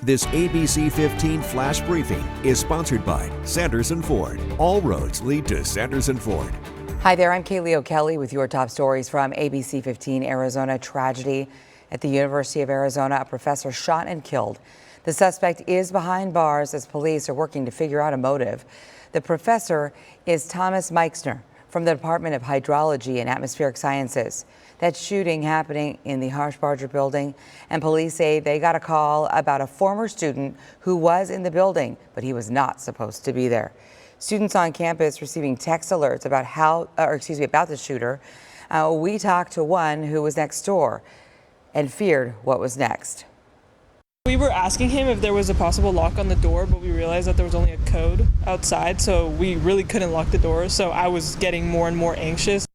This ABC15 Flash Briefing is sponsored by Sanderson Ford. All roads lead to Sanderson Ford. Hi there, I'm Kaylee O'Kelly with your top stories from ABC15 Arizona. Tragedy at the University of Arizona. A professor shot and killed. The suspect is behind bars as police are working to figure out a motive. The professor is Thomas Meixner from the Department of Hydrology and Atmospheric Sciences. That shooting happening in the Harshbarger building, and police say they got a call about a former student who was in the building, but he was not supposed to be there. Students on campus receiving text alerts about about the shooter. We talked to one who was next door and feared what was next. We were asking him if there was a possible lock on the door, but we realized that there was only a code outside, so we really couldn't lock the door. So I was getting more and more anxious.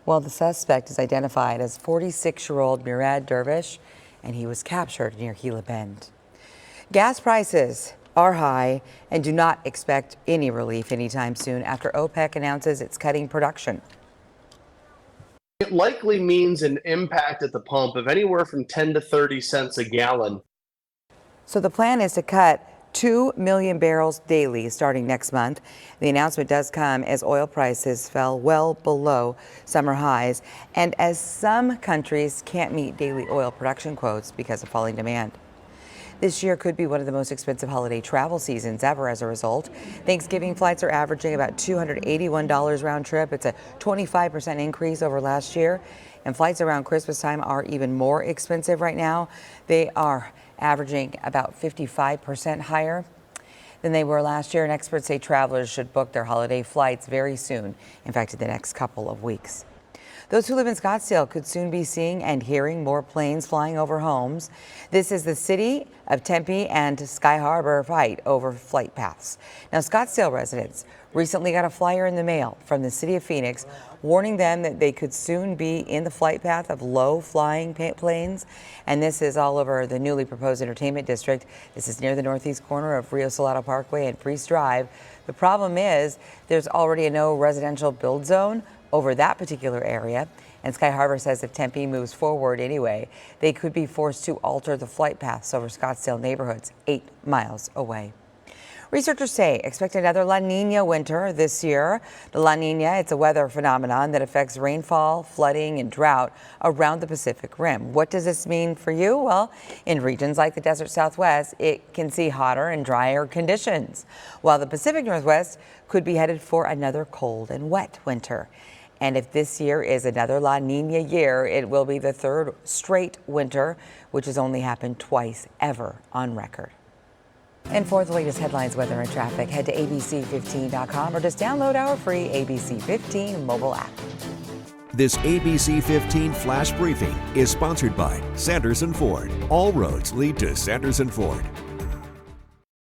Well, the suspect is identified as 46-year-old Murad Dervish, and he was captured near Gila Bend. Gas prices are high and do not expect any relief anytime soon after OPEC announces it's cutting production. It likely means an impact at the pump of anywhere from 10 to 30 cents a gallon. So the plan is to cut 2 million barrels daily starting next month. The announcement does come as oil prices fell well below summer highs and as some countries can't meet daily oil production quotas because of falling demand. This year could be one of the most expensive holiday travel seasons ever as a result. Thanksgiving flights are averaging about $281 round trip. It's a 25% increase over last year. And flights around Christmas time are even more expensive right now. They are averaging about 55% higher than they were last year. And experts say travelers should book their holiday flights very soon. In fact, in the next couple of weeks. Those who live in Scottsdale could soon be seeing and hearing more planes flying over homes. This is the city of Tempe and Sky Harbor fight over flight paths. Now, Scottsdale residents recently got a flyer in the mail from the city of Phoenix warning them that they could soon be in the flight path of low-flying planes. And this is all over the newly proposed entertainment district. This is near the northeast corner of Rio Salado Parkway and Priest Drive. The problem is there's already a no residential build zone over that particular area, and Sky Harbor says if Tempe moves forward anyway, they could be forced to alter the flight paths over Scottsdale neighborhoods 8 miles away. Researchers say expect another La Niña winter this year. The La Niña, it's a weather phenomenon that affects rainfall, flooding, and drought around the Pacific Rim. What does this mean for you? Well, in regions like the desert Southwest, it can see hotter and drier conditions, while the Pacific Northwest could be headed for another cold and wet winter. And if this year is another La Niña year, it will be the third straight winter, which has only happened twice ever on record. And for the latest headlines, weather, and traffic, head to abc15.com or just download our free ABC15 mobile app. This ABC15 Flash Briefing is sponsored by Sanderson Ford. All roads lead to Sanderson Ford.